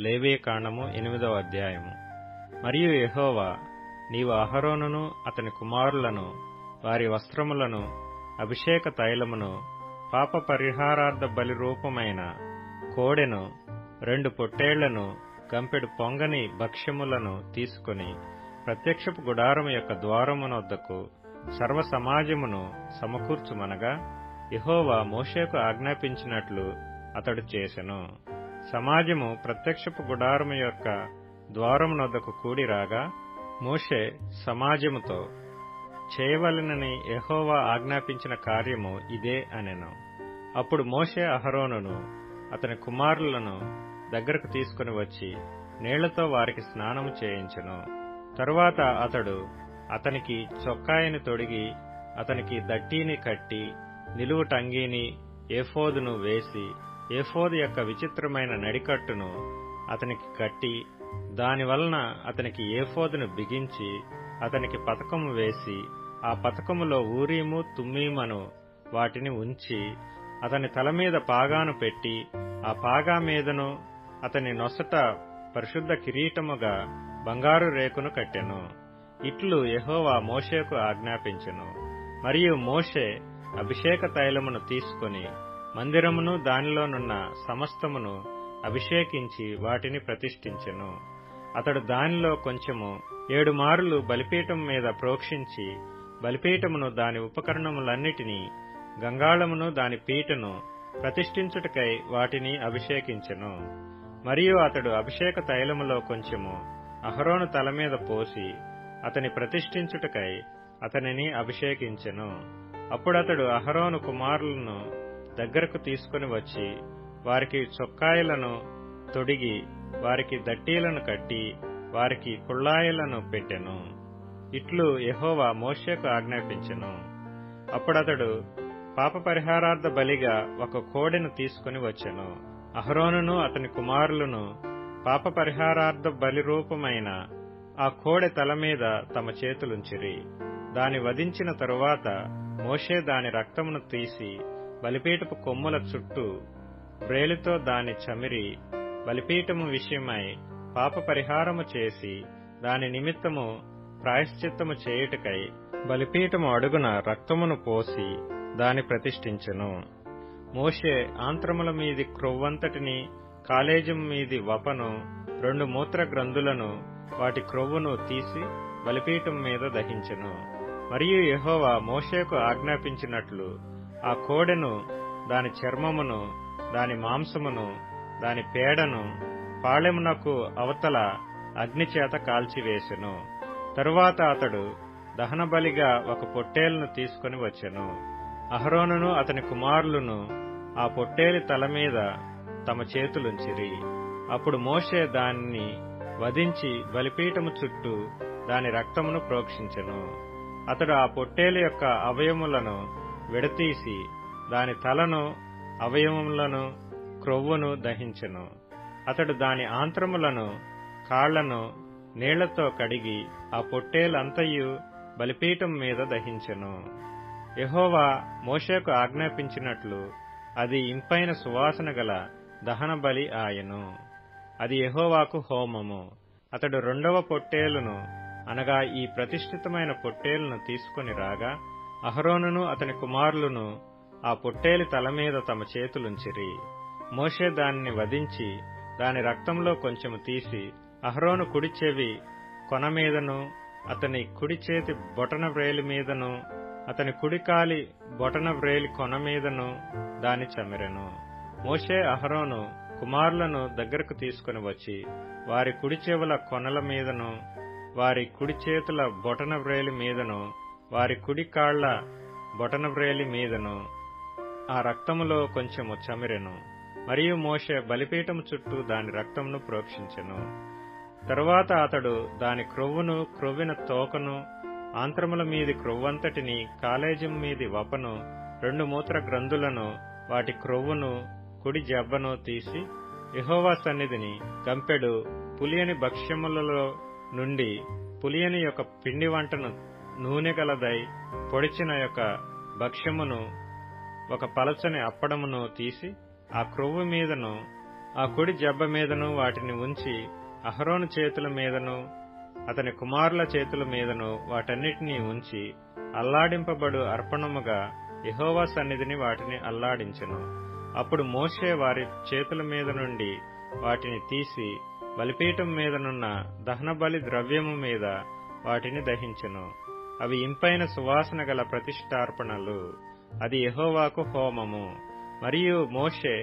లేవీకాండము 8వ అధ్యాయము. మరియు యెహోవా, నీవు అహరోనును అతని కుమారులను, వారి వస్త్రములను, అభిషేక తైలమును, పాప పరిహారార్థ బలి రూపమైన కోడెను, 2 పొట్టేళ్లను, గంపెడు పొంగని భక్ష్యములను తీసుకుని ప్రత్యక్షపు గుడారము యొక్క ద్వారమునొద్దకు సర్వ సమాజమును సమకూర్చుమనగా, యెహోవా మోషేకు ఆజ్ఞాపించినట్లు అతడు చేసెను. సమాజము ప్రత్యక్షపు గుడారము యొక్క ద్వారమునొద్దకు కూడిరాగా, మోషే సమాజముతో, చేయవలెనని యెహోవా ఆజ్ఞాపించిన కార్యము ఇదే అనెను. అప్పుడు మోషే అహరోనును అతని కుమారులను దగ్గరకు తీసుకుని వచ్చి నీళ్లతో వారికి స్నానము చేయించెను. తరువాత అతడు అతనికి చొక్కాయిని తొడిగి, అతనికి దట్టీని కట్టి, నిలువు టంగీని, ఏఫోదును వేసి, ఏఫోదు యొక్క విచిత్రమైన నడికట్టును అతనికి కట్టి, దానివలన అతనికి ఏఫోదును బిగించి, అతనికి పతకము వేసి, ఆ పతకములో ఊరీము తుమ్మీమను వాటిని ఉంచి, అతని తల మీద పాగాను పెట్టి, ఆ పాగా మీదను అతని నొసట పరిశుద్ధ కిరీటముగా బంగారు రేకును కట్టెను. ఇట్లు యెహోవా మోషేకు ఆజ్ఞాపించెను. మరియు మోషే అభిషేక తైలమును తీసుకుని మందిరమును దానిలోనున్న సమస్తమును అభిషేకించి వాటిని ప్రతిష్ఠించెను. అతడు దానిలో కొంచెము 7 మారులు బలిపీఠం మీద ప్రోక్షించి, బలిపీఠమును దాని ఉపకరణములన్నిటినీ, గంగాళమును దాని పీటను ప్రతిష్ఠించుటకై వాటిని అభిషేకించెను. మరియు అతడు అభిషేక తైలములో కొంచెము అహరోను తల మీద పోసి అతని ప్రతిష్ఠించుటకై అతనిని అభిషేకించెను. అప్పుడతడు అహరోను కుమారులను దగ్గరకు తీసుకుని వచ్చి వారికి చొక్కాయిలను తొడిగి, వారికి దట్టీలను కట్టి, వారికి కుళ్ళాయిలను పెట్టెను. ఇట్లు యెహోవా మోషేకు ఆజ్ఞాపించెను. అప్పుడతడు పాప పరిహారార్థ బలిగా ఒక కోడెను తీసుకుని వచ్చెను. అహరోనును అతని కుమారులను పాప పరిహారార్థ బలి రూపమైన ఆ కోడె తల మీద తమ చేతులుంచిరి. దాని వధించిన తరువాత మోషే దాని రక్తమును తీసి బలిపీఠపు కొమ్ముల చుట్టూ వ్రేలితో దాని చమిరి, బలిపీఠము విషయమై పాప పరిహారము చేసి, దాని నిమిత్తము ప్రాయశ్చిత్తము చేయుటకై బలిపీఠము అడుగున రక్తమును పోసి దాని ప్రతిష్ఠించెను. మోషే ఆంత్రముల మీది క్రొవ్వంతటిని, కాలేజం మీది వపను, 2 మూత్ర గ్రంథులను, వాటి క్రొవ్వును తీసి బలిపీఠం మీద దహించెను. మరియు యెహోవా మోషేకు ఆజ్ఞాపించినట్లు ఆ కోడెను, దాని చర్మమును, దాని మాంసమును, దాని పేడను పాళెమునకు అవతల అగ్నిచేత కాల్చివేసెను. తరువాత అతడు దహనబలిగా ఒక పొట్టేలును తీసుకుని వచ్చెను. అహరోనును అతని కుమారులను ఆ పొట్టేలి తల మీద తమ చేతులుంచిరి. అప్పుడు మోషే దానిని వధించి బలిపీఠము చుట్టూ దాని రక్తమును ప్రోక్షించెను. అతడు ఆ పొట్టేలు యొక్క అవయములను విడతీసి, దాని తలను, అవయవములను, క్రొవ్వును దహించెను. అతడు దాని ఆంత్రములను, కాళ్లను నీళ్లతో కడిగి ఆ పొట్టేలంతయు బలిపీఠం మీద దహించెను. యెహోవా మోషేకు ఆజ్ఞాపించినట్లు అది ఇంపైన సువాసన గల దహన బలి ఆయెను. అది యెహోవాకు హోమము. అతడు 2వ పొట్టేలును, అనగా ఈ ప్రతిష్ఠితమైన పొట్టేలును తీసుకుని రాగా, అహరోనును అతని కుమారులను ఆ పొట్టేలి తల మీద తమ చేతులుంచిరి. మోషే దానిని వధించి దాని రక్తంలో కొంచెము తీసి అహరోను కుడి చెవి కొన మీదను, అతని కుడి చేతి బొటన వ్రేలి మీదను, అతని కుడికాలి బొటన వ్రేలి కొన మీదను దాని చమిరెను. మోషే అహరోను కుమారులను దగ్గరకు తీసుకుని వచ్చి వారి కుడి చెవుల కొనల మీదను, వారి కుడి చేతుల బొటన వ్రేలి మీదను, వారి కుడి కాళ్ల బొటన వ్రేలి మీదను ఆ రక్తములో కొంచెము చమిరెను. మరియు మోషే బలిపీఠము చుట్టూ దాని రక్తమును ప్రోక్షించెను. తరువాత అతడు దాని క్రొవ్వును, క్రొవ్విన తోకను, ఆంత్రముల మీది క్రొవ్వంతటిని, కాలేజం మీది వపను, 2 మూత్ర గ్రంథులను, వాటి క్రొవ్వును, కుడి జబ్బను తీసి యెహోవా సన్నిధిని గంపెడు పులియని భక్ష్యములలో నుండి పులియని యొక్క పిండి వంటను, నూనె గలదై పొడిచిన యొక్క భక్ష్యమును, ఒక పలచని అప్పడమును తీసి ఆ క్రొవ్వు మీదను ఆ కుడి జబ్బ మీదను వాటిని ఉంచి అహరోను చేతుల మీదను అతని కుమారుల చేతుల మీదను వాటన్నిటినీ ఉంచి అల్లాడింపబడు అర్పణముగా యెహోవా సన్నిధిని వాటిని అల్లాడించెను. అప్పుడు మోషే వారి చేతుల మీద నుండి వాటిని తీసి బలిపీఠం మీదనున్న దహనబలి ద్రవ్యము మీద వాటిని దహించెను. అవి ఇంపైన సువాసన గల ప్రతిష్ఠార్పణలు, అది యెహోవాకు హోమము. మరియు మోషే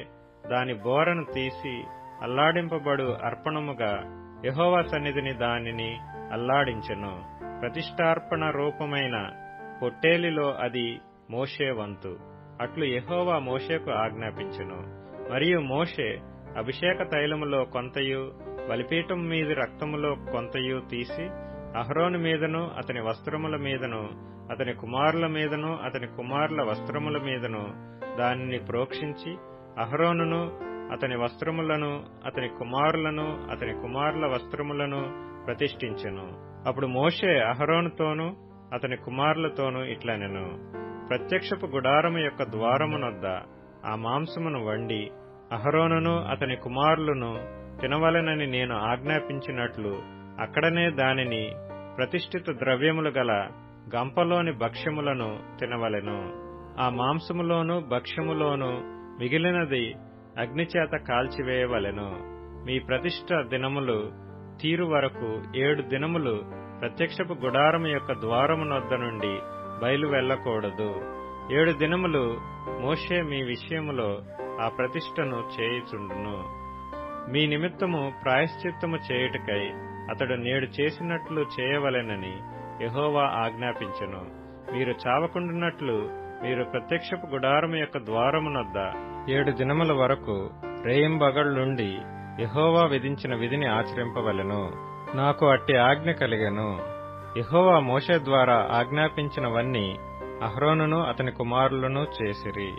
దాని బోరను తీసి అల్లాడింపబడు అర్పణముగా యెహోవా సన్నిధిని దానిని అల్లాడించెను. ప్రతిష్ఠార్పణ రూపమైన పొట్టేలిలో అది మోషే వంతు. అట్లు యెహోవా మోషేకు ఆజ్ఞాపించెను. మరియు మోషే అభిషేక తైలములో కొంతయు బలిపీఠం మీది రక్తములో కొంతయు తీసి అహరోను మీదను అతని వస్త్రముల మీదను అతని కుమారుల మీదను అతని కుమారుల వస్త్రముల మీదను దానిని ప్రోక్షించి అహరోనును అతని వస్త్రములను అతని కుమారులను అతని కుమారుల వస్త్రములను ప్రతిష్ఠించెను. అప్పుడు మోషే అహరోనుతోనూ అతని కుమారులతోనూ ఇట్లనెను, ప్రత్యక్షపు గుడారము యొక్క ద్వారమునొద్ద ఆ మాంసమును వండి అహరోనును అతని కుమారులను తినవలెనని నేను ఆజ్ఞాపించినట్లు అక్కడనే దానిని ప్రతిష్ఠిత ద్రవ్యములు గల గంపలోని భక్ష్యములను తినవలెను. ఆ మాంసములోను భక్ష్యములోను మిగిలినది అగ్నిచేత కాల్చివేయవలెను. మీ ప్రతిష్ఠ దినములు తీరు వరకు 7 దినములు ప్రత్యక్షపు గుడారము యొక్క ద్వారమునొద్ద నుండి బయలు వెళ్లకూడదు. 7 దినములు మోషే మీ విషయములో ఆ ప్రతిష్టను చేయుచుండును. మీ నిమిత్తము ప్రాయశ్చిత్తము చేయుటకై అతడు నేడు చేసినట్లు చేయవలెనని యెహోవా ఆజ్ఞాపించెను. మీరు చావకుండునట్లు మీరు ప్రత్యక్షపు గుడారము యొక్క ద్వారమునొద్ద 7 దినముల వరకు రేయింబగళ్లుండి యెహోవా విధించిన విధిని ఆచరింపవలెను. నాకు అట్టి ఆజ్ఞ కలిగెను. యెహోవా మోషే ద్వారా ఆజ్ఞాపించినవన్నీ అహరోనును అతని కుమారులను చేసిరి.